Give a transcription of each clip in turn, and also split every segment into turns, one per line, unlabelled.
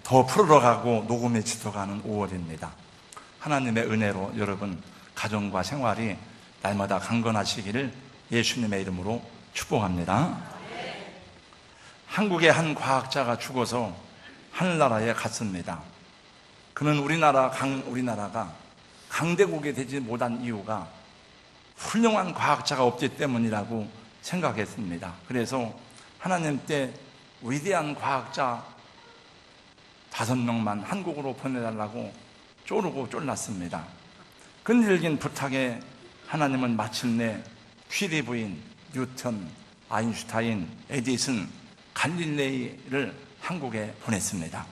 더 풀어가고 녹음에 짙어가는 5월입니다. 하나님의 은혜로 여러분 가정과 생활이 날마다 강건하시기를 예수님의 이름으로 축복합니다. 한국의 한 과학자가 죽어서 하늘나라에 갔습니다. 그는 우리나라가 강대국이 되지 못한 이유가 훌륭한 과학자가 없기 때문이라고 생각했습니다. 그래서 하나님 때 위대한 과학자 5명만 한국으로 보내달라고 쪼르고 쫄랐습니다. 끈질긴 부탁에 하나님은 마침내 퀴리 부인, 뉴턴, 아인슈타인, 에디슨, 갈릴레이를 한국에 보냈습니다.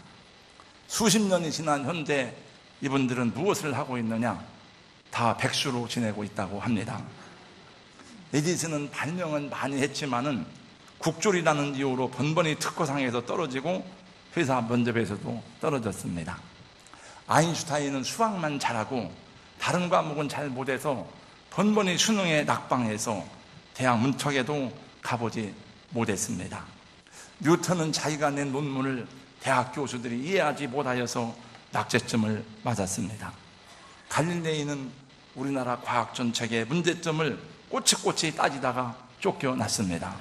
수십 년이 지난 현재 이분들은 무엇을 하고 있느냐? 다 백수로 지내고 있다고 합니다. 에디슨은 발명은 많이 했지만은 국졸이라는 이유로 번번이 특허상에서 떨어지고 회사 면접에서도 떨어졌습니다. 아인슈타인은 수학만 잘하고 다른 과목은 잘 못해서 번번이 수능에 낙방해서 대학 문턱에도 가보지 못했습니다. 뉴턴은 자기가 낸 논문을 대학 교수들이 이해하지 못하여서 낙제점을 맞았습니다. 갈릴레이는 우리나라 과학 정책의 문제점을 꼬치꼬치 따지다가 쫓겨났습니다.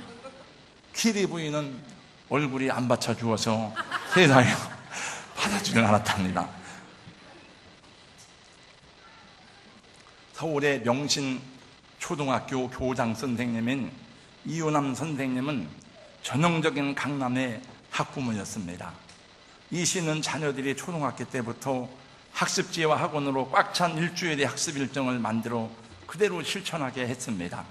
퀴리 부인은 얼굴이 안 받쳐주어서 세상에 받아주지 않았답니다. 서울의 명신 초등학교 교장 선생님인 이유남 선생님은 전형적인 강남의 학부모였습니다. 이 씨는 자녀들이 초등학교 때부터 학습지와 학원으로 꽉 찬 일주일의 학습 일정을 만들어 그대로 실천하게 했습니다.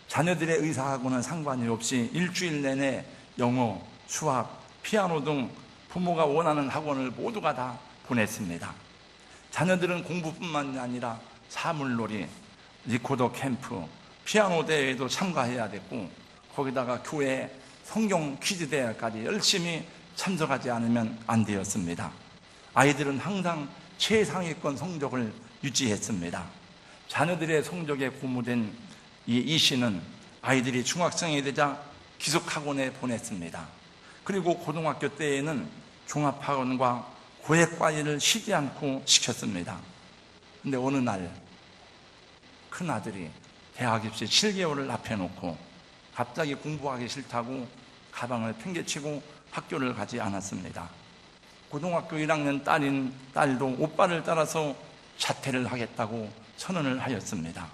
자녀들의 의사하고는 상관이 없이 일주일 내내 영어, 수학, 피아노 등 부모가 원하는 학원을 모두가 다 보냈습니다. 자녀들은 공부뿐만 아니라 사물놀이, 리코더 캠프, 피아노 대회에도 참가해야 됐고 거기다가 교회 성경 퀴즈 대회까지 열심히 참석하지 않으면 안 되었습니다. 아이들은 항상 최상위권 성적을 유지했습니다. 자녀들의 성적에 고무된 이 씨는 아이들이 중학생이 되자 기숙학원에 보냈습니다. 그리고 고등학교 때에는 종합학원과 고액과외를 쉬지 않고 시켰습니다. 근데 어느 날 큰아들이 대학 입시 7개월을 앞에 놓고 갑자기 공부하기 싫다고 가방을 팽개치고 학교를 가지 않았습니다. 고등학교 1학년 딸도 오빠를 따라서 자퇴를 하겠다고 선언을 하였습니다.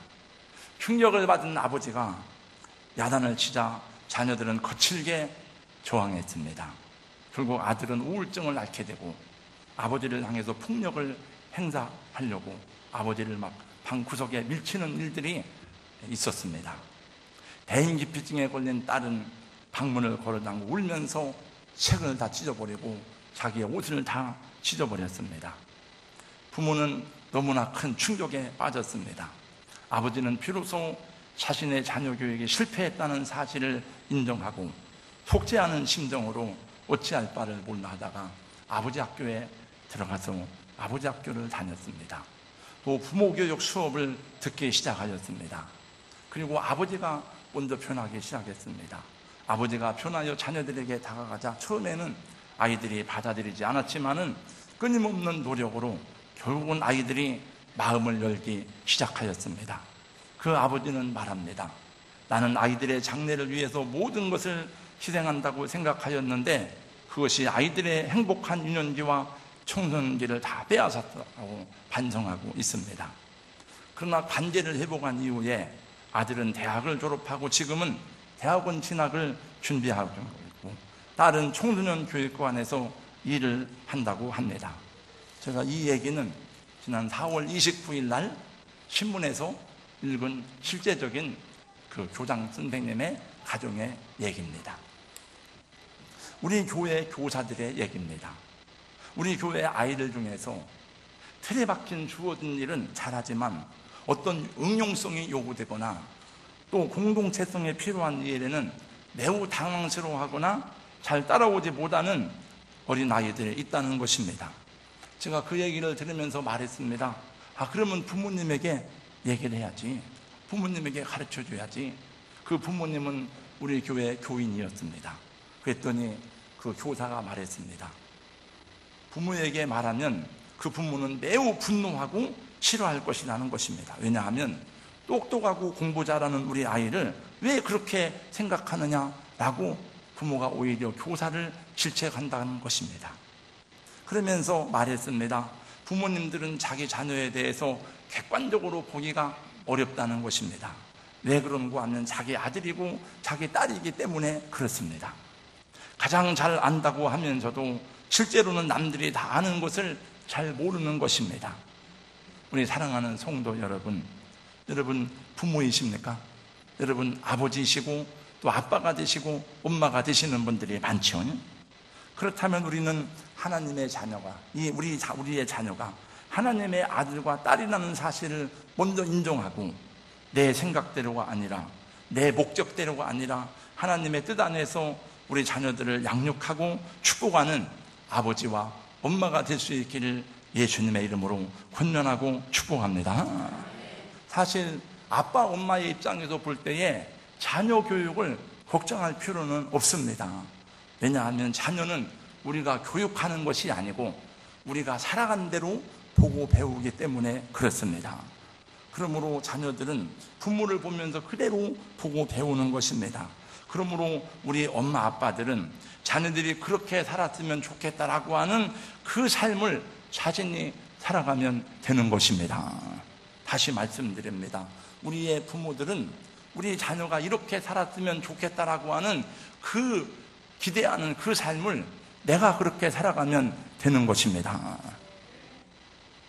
충격을 받은 아버지가 야단을 치자 자녀들은 거칠게 저항했습니다. 결국 아들은 우울증을 앓게 되고 아버지를 향해서 폭력을 행사하려고 아버지를 막 방구석에 밀치는 일들이 있었습니다. 대인기피증에 걸린 딸은 방문을 걸어담고 울면서 책을 다 찢어버리고 자기의 옷을 다 찢어버렸습니다. 부모는 너무나 큰 충격에 빠졌습니다. 아버지는 비로소 자신의 자녀 교육에 실패했다는 사실을 인정하고 속죄하는 심정으로 어찌할 바를 몰라 하다가 아버지 학교에 들어가서 아버지 학교를 다녔습니다. 또 부모 교육 수업을 듣기 시작하였습니다. 그리고 아버지가 먼저 변하기 시작했습니다. 아버지가 변하여 자녀들에게 다가가자 처음에는 아이들이 받아들이지 않았지만은 끊임없는 노력으로 결국은 아이들이 마음을 열기 시작하였습니다. 그 아버지는 말합니다. 나는 아이들의 장래를 위해서 모든 것을 희생한다고 생각하였는데 그것이 아이들의 행복한 유년기와 청소년기를 다 빼앗았다고 반성하고 있습니다. 그러나 관계를 회복한 이후에 아들은 대학을 졸업하고 지금은 대학원 진학을 준비하고 있고 딸은 청소년 교육관에서 일을 한다고 합니다. 제가 이 얘기는 지난 4월 29일 날 신문에서 읽은 실제적인 그 교장 선생님의 가정의 얘기입니다. 우리 교회 교사들의 얘기입니다. 우리 교회 아이들 중에서 틀에 박힌 주어진 일은 잘하지만 어떤 응용성이 요구되거나 또 공동체성에 필요한 일에는 매우 당황스러워하거나 잘 따라오지 못하는 어린아이들이 있다는 것입니다. 제가 그 얘기를 들으면서 말했습니다. 그러면 부모님에게 얘기를 해야지. 부모님에게 가르쳐 줘야지. 그 부모님은 우리 교회 교인이었습니다. 그랬더니 그 교사가 말했습니다. 부모에게 말하면 그 부모는 매우 분노하고 싫어할 것이라는 것입니다. 왜냐하면 똑똑하고 공부 잘하는 우리 아이를 왜 그렇게 생각하느냐라고 부모가 오히려 교사를 질책한다는 것입니다. 그러면서 말했습니다. 부모님들은 자기 자녀에 대해서 객관적으로 보기가 어렵다는 것입니다. 왜 그런가 하면 자기 아들이고 자기 딸이기 때문에 그렇습니다. 가장 잘 안다고 하면서도 실제로는 남들이 다 아는 것을 잘 모르는 것입니다. 우리 사랑하는 성도 여러분, 여러분 부모이십니까? 여러분 아버지이시고 또 아빠가 되시고 엄마가 되시는 분들이 많죠. 그렇다면 우리는 하나님의 자녀가, 우리의 자녀가 하나님의 아들과 딸이라는 사실을 먼저 인정하고 내 생각대로가 아니라 내 목적대로가 아니라 하나님의 뜻 안에서 우리 자녀들을 양육하고 축복하는 아버지와 엄마가 될 수 있기를 예수님의 이름으로 권면하고 축복합니다. 사실 아빠 엄마의 입장에서 볼 때에 자녀 교육을 걱정할 필요는 없습니다. 왜냐하면 자녀는 우리가 교육하는 것이 아니고 우리가 살아간 대로 보고 배우기 때문에 그렇습니다. 그러므로 자녀들은 부모를 보면서 그대로 보고 배우는 것입니다. 그러므로 우리 엄마 아빠들은 자녀들이 그렇게 살았으면 좋겠다라고 하는 그 삶을 자신이 살아가면 되는 것입니다. 다시 말씀드립니다. 우리의 부모들은 우리 자녀가 이렇게 살았으면 좋겠다라고 하는 그 기대하는 그 삶을 내가 그렇게 살아가면 되는 것입니다.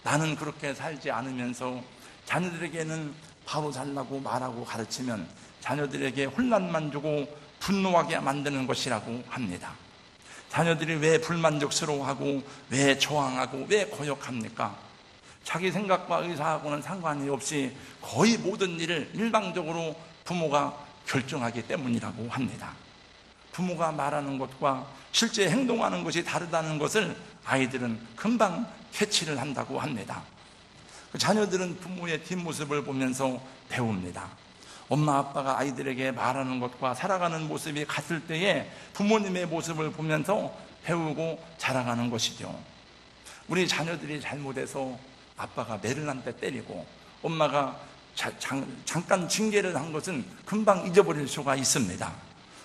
나는 그렇게 살지 않으면서 자녀들에게는 바로 잘라고 말하고 가르치면 자녀들에게 혼란만 주고 분노하게 만드는 것이라고 합니다. 자녀들이 왜 불만족스러워하고 왜 저항하고 왜 거역합니까? 자기 생각과 의사하고는 상관이 없이 거의 모든 일을 일방적으로 부모가 결정하기 때문이라고 합니다. 부모가 말하는 것과 실제 행동하는 것이 다르다는 것을 아이들은 금방 캐치를 한다고 합니다. 자녀들은 부모의 뒷모습을 보면서 배웁니다. 엄마 아빠가 아이들에게 말하는 것과 살아가는 모습이 같을 때에 부모님의 모습을 보면서 배우고 자라가는 것이죠. 우리 자녀들이 잘못해서 아빠가 매를 한 대 때리고 엄마가 잠깐 징계를 한 것은 금방 잊어버릴 수가 있습니다.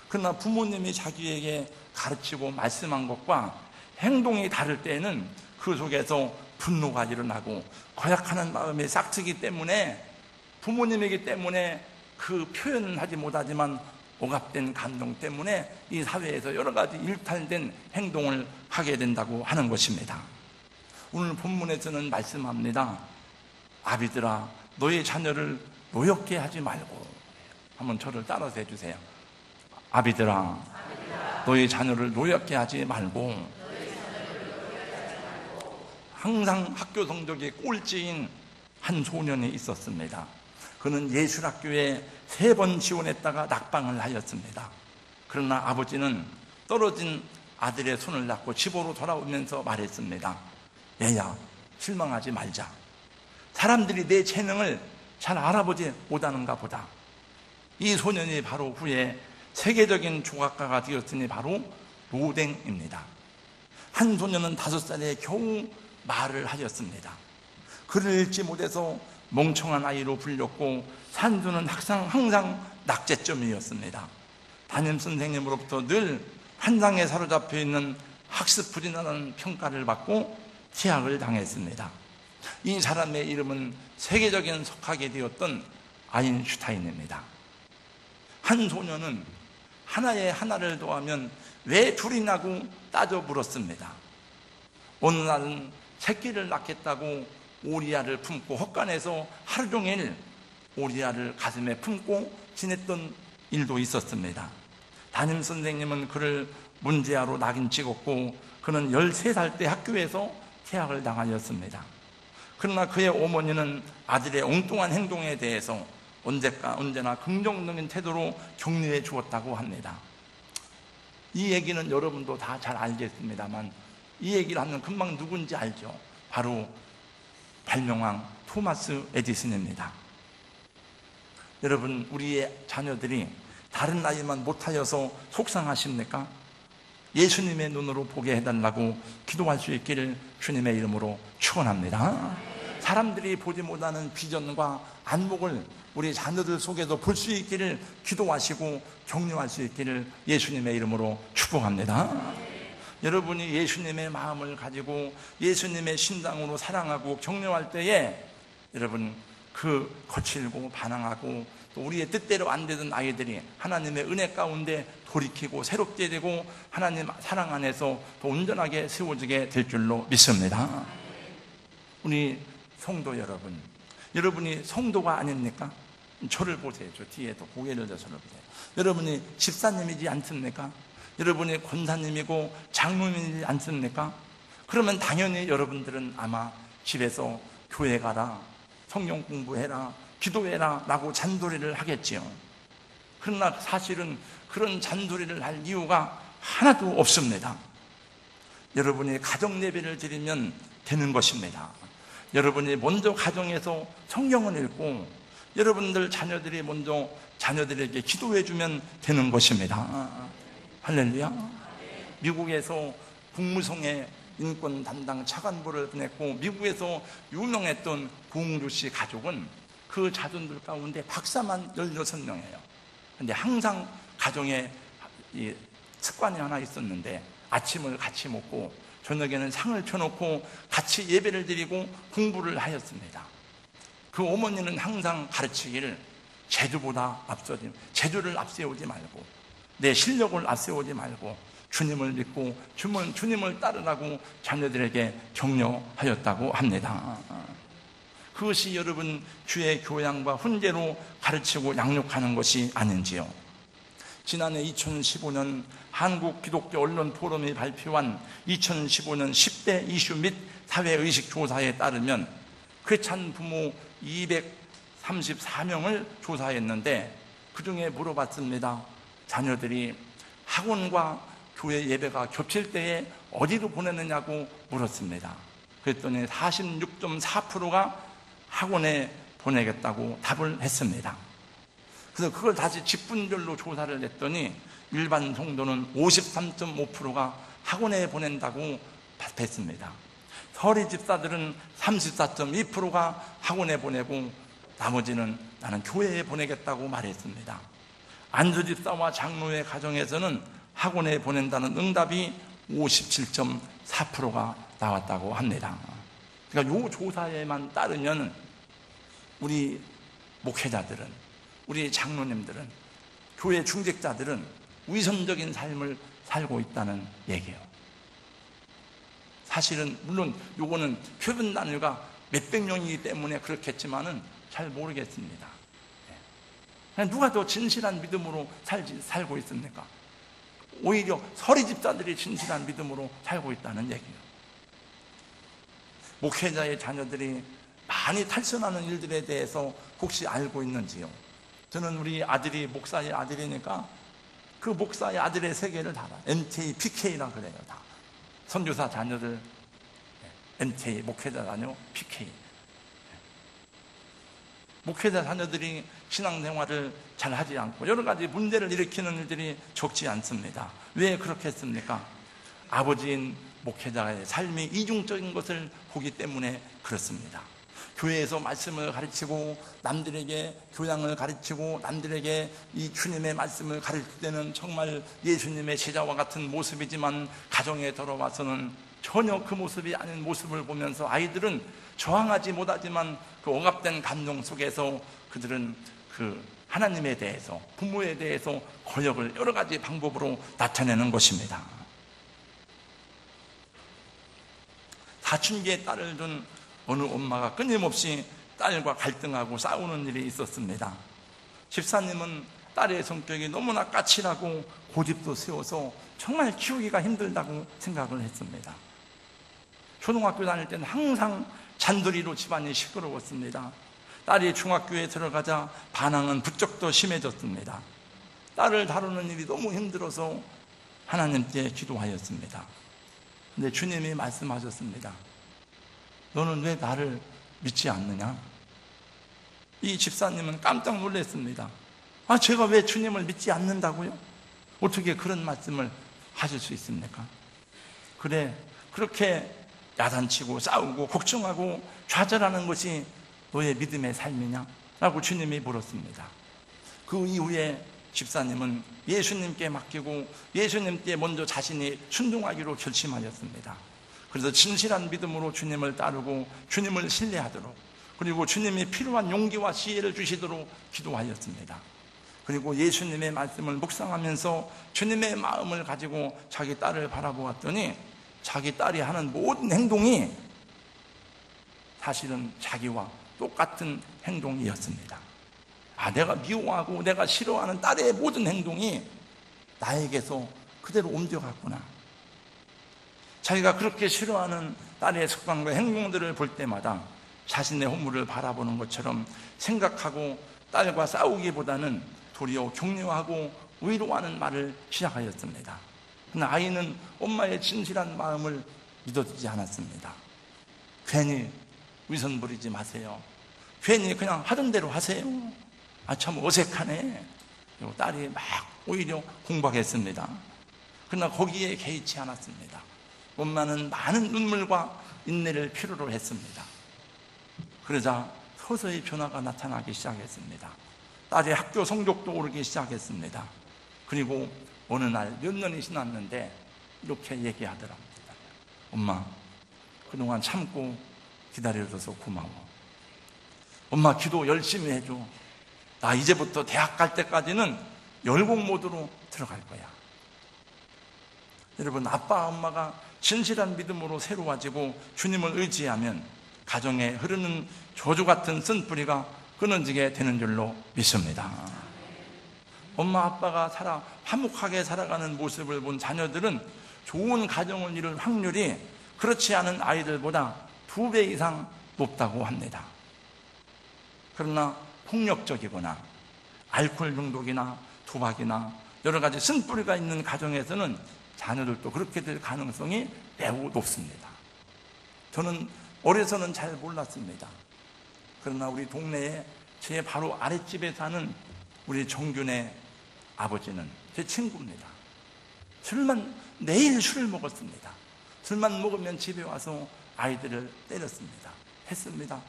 그러나 부모님이 자기에게 가르치고 말씀한 것과 행동이 다를 때에는 그 속에서 분노가 일어나고 거역하는 마음이 싹트기 때문에 부모님이기 때문에 그 표현은 하지 못하지만 억압된 감동 때문에 이 사회에서 여러 가지 일탈된 행동을 하게 된다고 하는 것입니다. 오늘 본문에서는 말씀합니다. 아비들아 너의 자녀를 노엽게 하지 말고. 한번 저를 따라서 해주세요. 아비들아 너의 자녀를 노엽게 하지 말고. 항상 학교 성적이 꼴찌인 한 소년이 있었습니다. 그는 예술학교에 3번 지원했다가 낙방을 하였습니다. 그러나 아버지는 떨어진 아들의 손을 잡고 집으로 돌아오면서 말했습니다. 얘야, 실망하지 말자. 사람들이 내 재능을 잘 알아보지 못하는가 보다. 이 소년이 바로 후에 세계적인 조각가가 되었으니 바로 로댕입니다. 한 소년은 5살에 겨우 말을 하였습니다. 글을 읽지 못해서 멍청한 아이로 불렸고 산수는 항상 낙제점이었습니다. 담임 선생님으로부터 늘 환상에 사로잡혀 있는 학습불이라는 평가를 받고 퇴학을 당했습니다. 이 사람의 이름은 세계적인 석학이 되었던 아인슈타인입니다. 한 소년은 하나에 하나를 더하면 왜 둘이냐고 따져 물었습니다. 어느 날은 새끼를 낳겠다고 오리알을 품고 헛간에서 하루 종일 오리알을 가슴에 품고 지냈던 일도 있었습니다. 담임 선생님은 그를 문제아로 낙인 찍었고 그는 13살 때 학교에서 퇴학을 당하였습니다. 그러나 그의 어머니는 아들의 엉뚱한 행동에 대해서 언제나 긍정적인 태도로 격려해 주었다고 합니다. 이 얘기는 여러분도 다 잘 알겠습니다만 이 얘기를 하면 금방 누군지 알죠. 바로 발명왕 토마스 에디슨입니다. 여러분, 우리의 자녀들이 다른 아이만 못하여서 속상하십니까? 예수님의 눈으로 보게 해달라고 기도할 수 있기를 주님의 이름으로 축원합니다. 사람들이 보지 못하는 비전과 안목을 우리 자녀들 속에도 볼 수 있기를 기도하시고 격려할 수 있기를 예수님의 이름으로 축복합니다. 여러분이 예수님의 마음을 가지고 예수님의 신당으로 사랑하고 격려할 때에 여러분 그 거칠고 반항하고 또 우리의 뜻대로 안 되던 아이들이 하나님의 은혜 가운데 돌이키고 새롭게 되고 하나님 사랑 안에서 더 온전하게 세워지게 될 줄로 믿습니다. 우리 성도 여러분, 여러분이 성도가 아닙니까? 저를 보세요. 저 뒤에 또 고개를 들어서 저를 보세요. 여러분이 집사님이지 않습니까? 여러분이 권사님이고 장로님이지 않습니까? 그러면 당연히 여러분들은 아마 집에서 교회 가라, 성경 공부해라, 기도해라 라고 잔소리를 하겠지요. 그러나 사실은 그런 잔소리를 할 이유가 하나도 없습니다. 여러분이 가정 예배를 드리면 되는 것입니다. 여러분이 먼저 가정에서 성경을 읽고 여러분들 자녀들이 먼저 자녀들에게 기도해 주면 되는 것입니다. 할렐루야. 미국에서 국무성에 인권 담당 차관보를 보냈고 미국에서 유명했던 고흥주 씨 가족은 그 자손들 가운데 박사만 16명이에요. 근데 항상 가정에 이 습관이 하나 있었는데 아침을 같이 먹고 저녁에는 상을 펴놓고 같이 예배를 드리고 공부를 하였습니다. 그 어머니는 항상 가르치기를 재주를 앞세우지 말고 내 실력을 앞세우지 말고 주님을 믿고 주님을 따르라고 자녀들에게 격려하였다고 합니다. 그것이 여러분 주의 교양과 훈계로 가르치고 양육하는 것이 아닌지요. 지난해 2015년 한국 기독교 언론 포럼이 발표한 2015년 10대 이슈 및 사회의식 조사에 따르면 크리스찬 부모 234명을 조사했는데 그중에 물어봤습니다. 자녀들이 학원과 교회 예배가 겹칠 때에 어디로 보내느냐고 물었습니다. 그랬더니 46.4%가 학원에 보내겠다고 답을 했습니다. 그래서 그걸 다시 직분별로 조사를 했더니 일반 성도는 53.5%가 학원에 보낸다고 답했습니다. 서리 집사들은 34.2%가 학원에 보내고 나머지는 나는 교회에 보내겠다고 말했습니다. 안수 집사와 장로의 가정에서는 학원에 보낸다는 응답이 57.4%가 나왔다고 합니다. 그러니까 이 조사에만 따르면 우리 목회자들은, 우리 장로님들은, 교회 중직자들은 위선적인 삶을 살고 있다는 얘기예요. 사실은 물론 요거는 표본 단위가 몇백 명이기 때문에 그렇겠지만은 잘 모르겠습니다. 누가 더 진실한 믿음으로 살고 있습니까? 오히려 서리 집사들이 진실한 믿음으로 살고 있다는 얘기예요. 목회자의 자녀들이 많이 탈선하는 일들에 대해서 혹시 알고 있는지요? 저는 우리 아들이 목사의 아들이니까 그 목사의 아들의 세계를 다 알아요. MK, PK라 그래요. 다 선교사 자녀들 MK, 목회자 자녀 PK. 목회자 자녀들이 신앙생활을 잘 하지 않고 여러 가지 문제를 일으키는 일들이 적지 않습니다. 왜 그렇게 했습니까? 아버지인 목회자의 삶이 이중적인 것을 보기 때문에 그렇습니다. 교회에서 말씀을 가르치고 남들에게 교양을 가르치고 남들에게 이 주님의 말씀을 가르칠 때는 정말 예수님의 제자와 같은 모습이지만 가정에 들어와서는 전혀 그 모습이 아닌 모습을 보면서 아이들은 저항하지 못하지만 그 억압된 감정 속에서 그들은 그 하나님에 대해서, 부모에 대해서 거역을 여러 가지 방법으로 나타내는 것입니다. 사춘기에 딸을 둔 어느 엄마가 끊임없이 딸과 갈등하고 싸우는 일이 있었습니다. 집사님은 딸의 성격이 너무나 까칠하고 고집도 세워서 정말 키우기가 힘들다고 생각을 했습니다. 초등학교 다닐 때는 항상 잔소리로 집안이 시끄러웠습니다. 딸이 중학교에 들어가자 반항은 부쩍 더 심해졌습니다. 딸을 다루는 일이 너무 힘들어서 하나님께 기도하였습니다. 근데 주님이 말씀하셨습니다. 너는 왜 나를 믿지 않느냐? 이 집사님은 깜짝 놀랐습니다. 제가 왜 주님을 믿지 않는다고요? 어떻게 그런 말씀을 하실 수 있습니까? 그래, 그렇게 야단치고 싸우고 걱정하고 좌절하는 것이 너의 믿음의 삶이냐? 라고 주님이 물었습니다. 그 이후에 집사님은 예수님께 맡기고 예수님께 먼저 자신이 순종하기로 결심하였습니다. 그래서 진실한 믿음으로 주님을 따르고 주님을 신뢰하도록, 그리고 주님이 필요한 용기와 지혜를 주시도록 기도하였습니다. 그리고 예수님의 말씀을 묵상하면서 주님의 마음을 가지고 자기 딸을 바라보았더니 자기 딸이 하는 모든 행동이 사실은 자기와 똑같은 행동이었습니다. 내가 미워하고 내가 싫어하는 딸의 모든 행동이 나에게서 그대로 옮겨갔구나. 자기가 그렇게 싫어하는 딸의 습관과 행동들을 볼 때마다 자신의 허물을 바라보는 것처럼 생각하고 딸과 싸우기보다는 도리어 격려하고 위로하는 말을 시작하였습니다. 그러나 아이는 엄마의 진실한 마음을 믿어주지 않았습니다. 괜히 위선 부리지 마세요. 괜히 그냥 하던 대로 하세요. 참 어색하네. 딸이 막 오히려 공박했습니다. 그러나 거기에 개의치 않았습니다. 엄마는 많은 눈물과 인내를 필요로 했습니다. 그러자 서서히 변화가 나타나기 시작했습니다. 딸의 학교 성적도 오르기 시작했습니다. 그리고 어느 날 몇 년이 지났는데 이렇게 얘기하더랍니다. 엄마, 그동안 참고 기다려줘서 고마워. 엄마 기도 열심히 해줘. 나 이제부터 대학 갈 때까지는 열공 모드로 들어갈 거야. 여러분, 아빠 엄마가 진실한 믿음으로 새로워지고 주님을 의지하면 가정에 흐르는 저주 같은 쓴뿌리가 끊어지게 되는 줄로 믿습니다. 엄마 아빠가 화목하게 살아가는 모습을 본 자녀들은 좋은 가정을 이룰 확률이 그렇지 않은 아이들보다 2배 이상 높다고 합니다. 그러나 폭력적이거나 알코올 중독이나 도박이나 여러 가지 쓴뿌리가 있는 가정에서는 자녀들도 그렇게 될 가능성이 매우 높습니다. 저는 어려서는 잘 몰랐습니다. 그러나 우리 동네에 제 바로 아랫집에 사는 우리 정균의 아버지는 제 친구입니다. 매일 술을 먹었습니다. 술만 먹으면 집에 와서 아이들을 때렸습니다. 했습니다.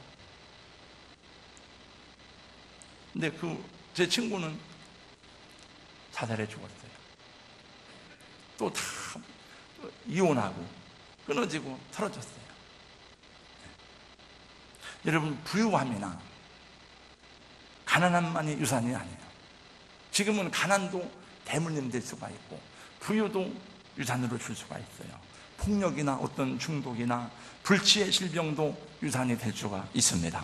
근데 제 친구는 자살해 죽었어요. 또 다 이혼하고 끊어지고 틀어졌어요. 여러분, 부유함이나 가난함만이 유산이 아니에요. 지금은 가난도 대물림 될 수가 있고 부유도 유산으로 줄 수가 있어요. 폭력이나 어떤 중독이나 불치의 질병도 유산이 될 수가 있습니다.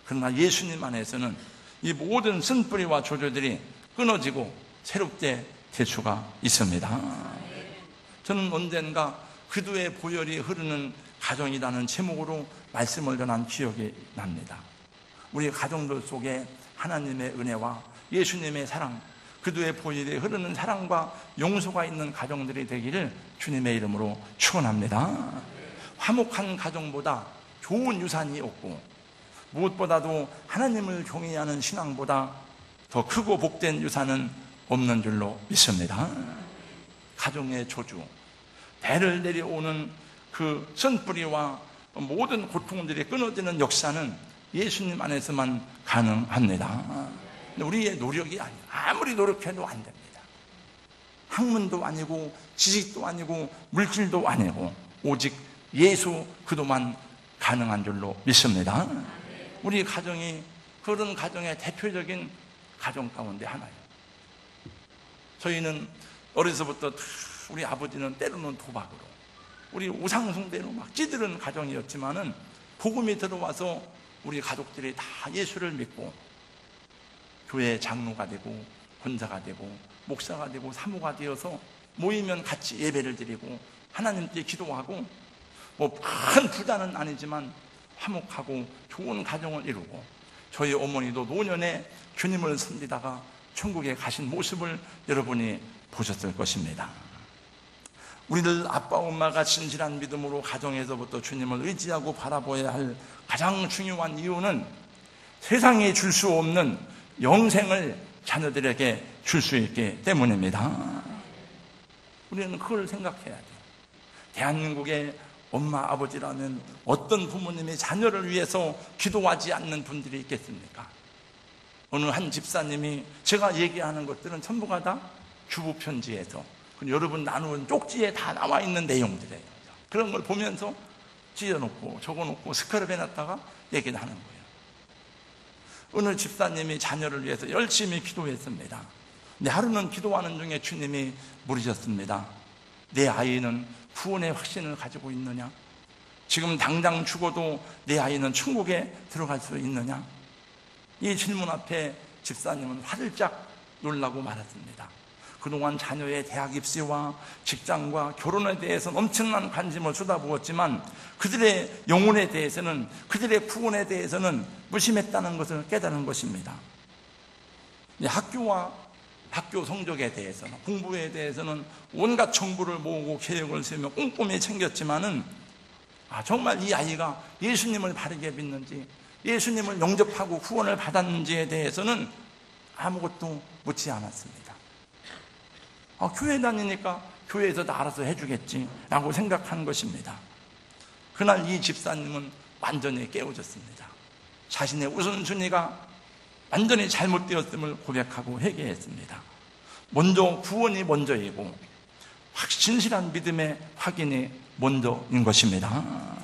그러나 예수님 안에서는 이 모든 쓴뿌리와 조조들이 끊어지고 새롭게 될 수가 있습니다. 저는 언젠가 기도의 보혈이 흐르는 가정이라는 제목으로 말씀을 전한 기억이 납니다. 우리 가정들 속에 하나님의 은혜와 예수님의 사랑, 기도의 보혈이 흐르는 사랑과 용서가 있는 가정들이 되기를 주님의 이름으로 축원합니다. 화목한 가정보다 좋은 유산이 없고 무엇보다도 하나님을 경외하는 신앙보다 더 크고 복된 유산은 없는 줄로 믿습니다. 가정의 저주, 대를 내려오는 그 쓴뿌리와 모든 고통들이 끊어지는 역사는 예수님 안에서만 가능합니다. 우리의 노력이 아니에요. 아무리 노력해도 안 됩니다. 학문도 아니고 지식도 아니고 물질도 아니고 오직 예수 그도만 가능한 줄로 믿습니다. 우리 가정이 그런 가정의 대표적인 가정 가운데 하나예요. 저희는 어려서부터 우리 아버지는 때로는 도박으로, 우리 우상숭배로 막 찌들은 가정이었지만은 복음이 들어와서 우리 가족들이 다 예수를 믿고 교회 장로가 되고 권사가 되고 목사가 되고 사모가 되어서 모이면 같이 예배를 드리고 하나님께 기도하고 큰 부자는 아니지만 화목하고 좋은 가정을 이루고 저희 어머니도 노년에 주님을 섬기다가 천국에 가신 모습을 여러분이 보셨을 것입니다. 우리들 아빠 엄마가 진실한 믿음으로 가정에서부터 주님을 의지하고 바라보아야 할 가장 중요한 이유는 세상에 줄 수 없는 영생을 자녀들에게 줄 수 있기 때문입니다. 우리는 그걸 생각해야 돼요. 대한민국의 엄마, 아버지라면 어떤 부모님이 자녀를 위해서 기도하지 않는 분들이 있겠습니까? 어느 한 집사님이 제가 얘기하는 것들은 전부가 다 주부편지에서 여러분 나누는 쪽지에 다 나와 있는 내용들이에요. 그런 걸 보면서 찢어놓고 적어놓고 스크랩 해놨다가 얘기를 하는 거예요. 어느 집사님이 자녀를 위해서 열심히 기도했습니다. 근데 하루는 기도하는 중에 주님이 물으셨습니다. 내 아이는 구원의 확신을 가지고 있느냐? 지금 당장 죽어도 내 아이는 천국에 들어갈 수 있느냐? 이 질문 앞에 집사님은 화들짝 놀라고 말았습니다. 그동안 자녀의 대학 입시와 직장과 결혼에 대해서는 엄청난 관심을 쏟아부었지만 그들의 영혼에 대해서는, 그들의 구원에 대해서는 무심했다는 것을 깨달은 것입니다. 학교와 학교 성적에 대해서는, 공부에 대해서는 온갖 정보를 모으고 계획을 세우며 꼼꼼히 챙겼지만은 정말 이 아이가 예수님을 바르게 믿는지, 예수님을 영접하고 구원을 받았는지에 대해서는 아무것도 묻지 않았습니다. 교회 다니니까 교회에서 다 알아서 해주겠지라고 생각한 것입니다. 그날 이 집사님은 완전히 깨어졌습니다. 자신의 우선순위가 완전히 잘못되었음을 고백하고 회개했습니다. 먼저 구원이 먼저이고 진실한 믿음의 확인이 먼저인 것입니다.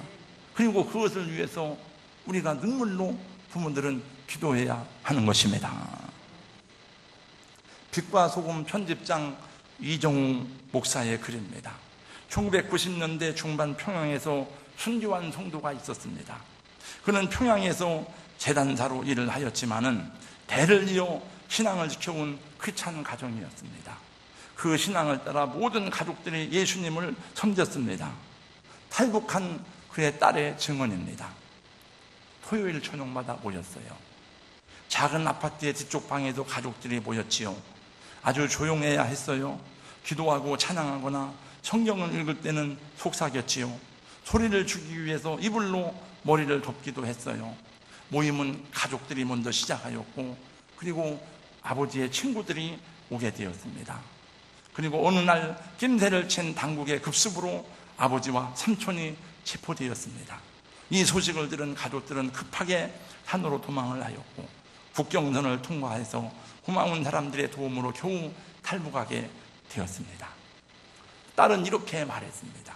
그리고 그것을 위해서 우리가 눈물로 부모들은 기도해야 하는 것입니다. 빛과 소금 편집장 이정우 목사의 글입니다. 1990년대 중반 평양에서 순교한 성도가 있었습니다. 그는 평양에서 재단사로 일을 하였지만은 대를 이어 신앙을 지켜온 크리스찬 가정이었습니다. 그 신앙을 따라 모든 가족들이 예수님을 섬겼습니다. 탈북한 그의 딸의 증언입니다. 토요일 저녁마다 모였어요. 작은 아파트의 뒤쪽 방에도 가족들이 모였지요. 아주 조용해야 했어요. 기도하고 찬양하거나 성경을 읽을 때는 속삭였지요. 소리를 주기 위해서 이불로 머리를 덮기도 했어요. 모임은 가족들이 먼저 시작하였고, 그리고 아버지의 친구들이 오게 되었습니다. 그리고 어느 날 낌새를 챈 당국의 급습으로 아버지와 삼촌이 체포되었습니다. 이 소식을 들은 가족들은 급하게 산으로 도망을 하였고, 국경선을 통과해서 고마운 사람들의 도움으로 겨우 탈북하게 되었습니다. 딸은 이렇게 말했습니다.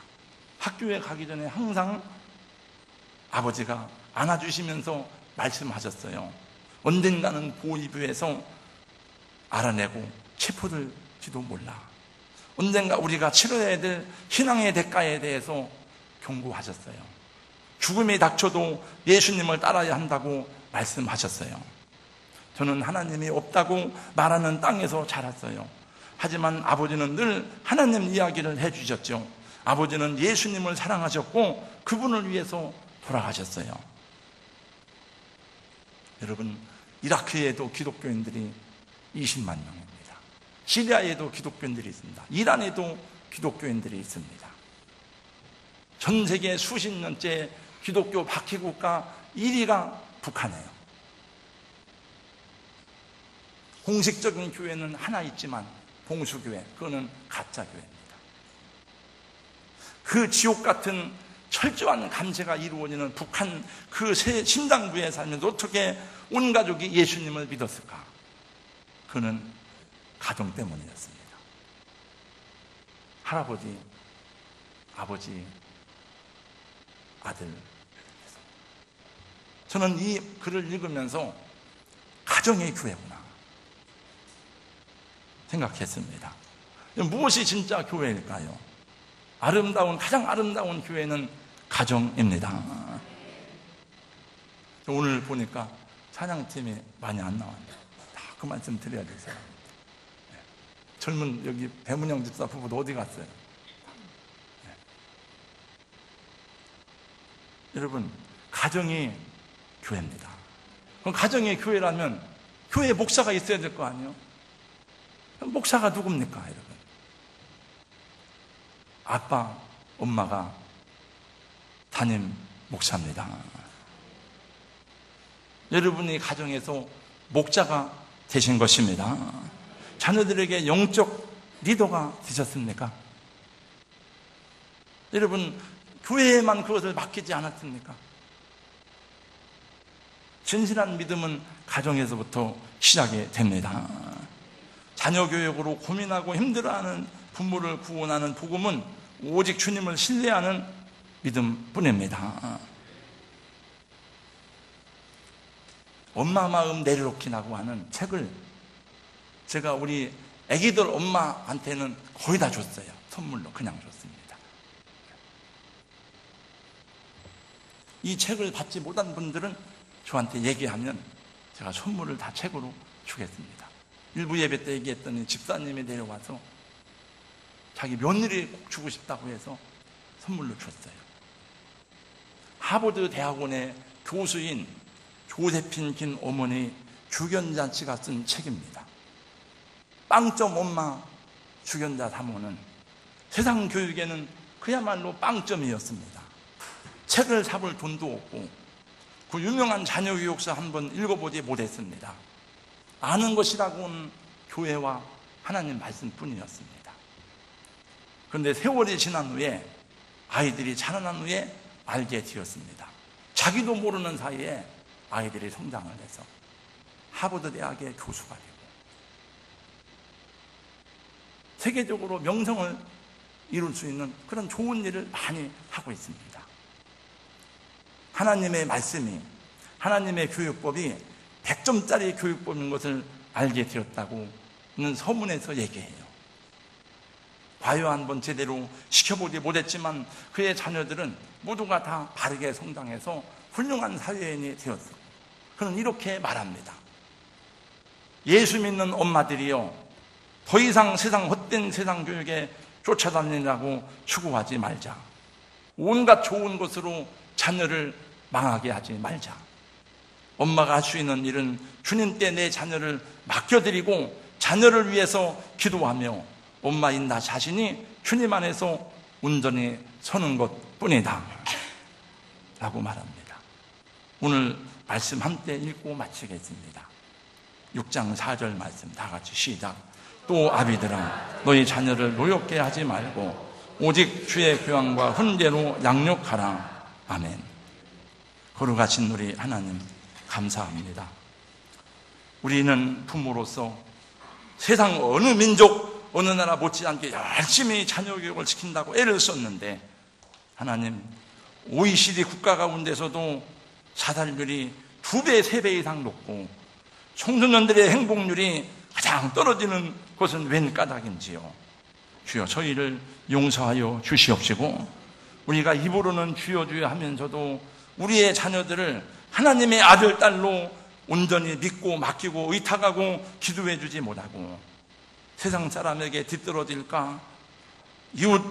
학교에 가기 전에 항상 아버지가 안아주시면서 말씀하셨어요. 언젠가는 보위부에서 알아내고 체포될지도 몰라. 언젠가 우리가 치러야 될 신앙의 대가에 대해서 경고하셨어요. 죽음이 닥쳐도 예수님을 따라야 한다고 말씀하셨어요. 저는 하나님이 없다고 말하는 땅에서 자랐어요. 하지만 아버지는 늘 하나님 이야기를 해주셨죠. 아버지는 예수님을 사랑하셨고 그분을 위해서 돌아가셨어요. 여러분, 이라크에도 기독교인들이 20만 명입니다. 시리아에도 기독교인들이 있습니다. 이란에도 기독교인들이 있습니다. 전 세계 수십 년째 기독교 박해국가 1위가 북한이에요. 공식적인 교회는 하나 있지만 봉수교회, 그거는 가짜교회입니다. 그 지옥 같은 철저한 감시가 이루어지는 북한 그 새 심장부에 살면서 어떻게 온 가족이 예수님을 믿었을까? 그는 가정 때문이었습니다. 할아버지, 아버지, 아들. 저는 이 글을 읽으면서 가정의 교회구나 생각했습니다. 무엇이 진짜 교회일까요? 가장 아름다운 교회는 가정입니다. 오늘 보니까 찬양팀이 많이 안 나왔네요. 다 그 말씀 드려야 돼서. 젊은 여기 배문영 집사 부부도 어디 갔어요? 네. 여러분, 가정이 교회입니다. 그럼 가정이 교회라면 교회에 목사가 있어야 될 거 아니에요? 목사가 누굽니까, 여러분? 아빠, 엄마가 담임 목사입니다. 여러분이 가정에서 목자가 되신 것입니다. 자녀들에게 영적 리더가 되셨습니까? 여러분, 교회에만 그것을 맡기지 않았습니까? 진실한 믿음은 가정에서부터 시작이 됩니다. 자녀 교육으로 고민하고 힘들어하는 부모를 구원하는 복음은 오직 주님을 신뢰하는 믿음뿐입니다. 엄마 마음 내려놓기라고 하는 책을 제가 우리 아기들 엄마한테는 거의 다 줬어요. 선물로 그냥 줬습니다. 이 책을 받지 못한 분들은 저한테 얘기하면 제가 선물을 다 책으로 주겠습니다. 일부 예배 때 얘기했더니 집사님이 내려와서 자기 며느리 꼭 주고 싶다고 해서 선물로 줬어요. 하버드 대학원의 교수인 조세핀 긴 어머니 주견자씨가 쓴 책입니다. 빵점 엄마 주견자 사모는 세상 교육에는 그야말로 빵점이었습니다. 책을 사볼 돈도 없고 그 유명한 자녀 교육서 한번 읽어보지 못했습니다. 아는 것이라고는 교회와 하나님 말씀뿐이었습니다. 그런데 세월이 지난 후에 아이들이 자라난 후에 알게 되었습니다. 자기도 모르는 사이에 아이들이 성장을 해서 하버드 대학의 교수가 되고 세계적으로 명성을 이룰 수 있는 그런 좋은 일을 많이 하고 있습니다. 하나님의 말씀이, 하나님의 교육법이 100점짜리 교육법인 것을 알게 되었다고는 서문에서 얘기해요. 과요 한번 제대로 시켜보지 못했지만 그의 자녀들은 모두가 다 바르게 성장해서 훌륭한 사회인이 되었어요. 그는 이렇게 말합니다. 예수 믿는 엄마들이요, 더 이상 세상 헛된 세상 교육에 쫓아다니라고 추구하지 말자. 온갖 좋은 것으로 자녀를 망하게 하지 말자. 엄마가 할 수 있는 일은 주님께 내 자녀를 맡겨드리고 자녀를 위해서 기도하며 엄마인 나 자신이 주님 안에서 온전히 서는 것뿐이다 라고 말합니다. 오늘 말씀 함께 읽고 마치겠습니다. 6장 4절 말씀 다 같이 시작. 또 아비들아 너희 자녀를 노엽게 하지 말고 오직 주의 교양과 훈계로 양육하라. 아멘. 거룩하신 우리 하나님 감사합니다. 우리는 부모로서 세상 어느 민족 어느 나라 못지않게 열심히 자녀 교육을 시킨다고 애를 썼는데 하나님 OECD 국가 가운데서도 자살률이 2배, 3배 이상 높고 청소년들의 행복률이 가장 떨어지는 것은 웬 까닭인지요. 주여 저희를 용서하여 주시옵시고 우리가 입으로는 주여 주여 하면서도 우리의 자녀들을 하나님의 아들, 딸로 온전히 믿고 맡기고 의탁하고 기도해 주지 못하고 세상 사람에게 뒤떨어질까, 이웃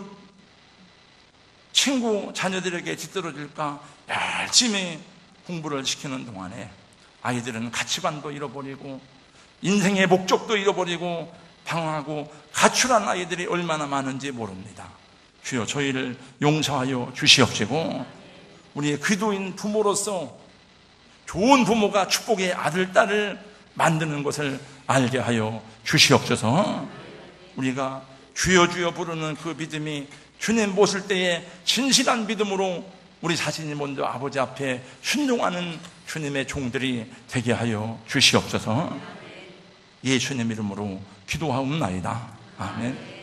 친구 자녀들에게 뒤떨어질까 열심히 공부를 시키는 동안에 아이들은 가치관도 잃어버리고 인생의 목적도 잃어버리고 방황하고 가출한 아이들이 얼마나 많은지 모릅니다. 주여 저희를 용서하여 주시옵시고 우리의 기도인 부모로서 좋은 부모가 축복의 아들, 딸을 만드는 것을 알게 하여 주시옵소서. 우리가 주여 주여 부르는 그 믿음이 주님 보실 때에 진실한 믿음으로 우리 자신이 먼저 아버지 앞에 순종하는 주님의 종들이 되게 하여 주시옵소서. 예수님 이름으로 기도하옵나이다. 아멘.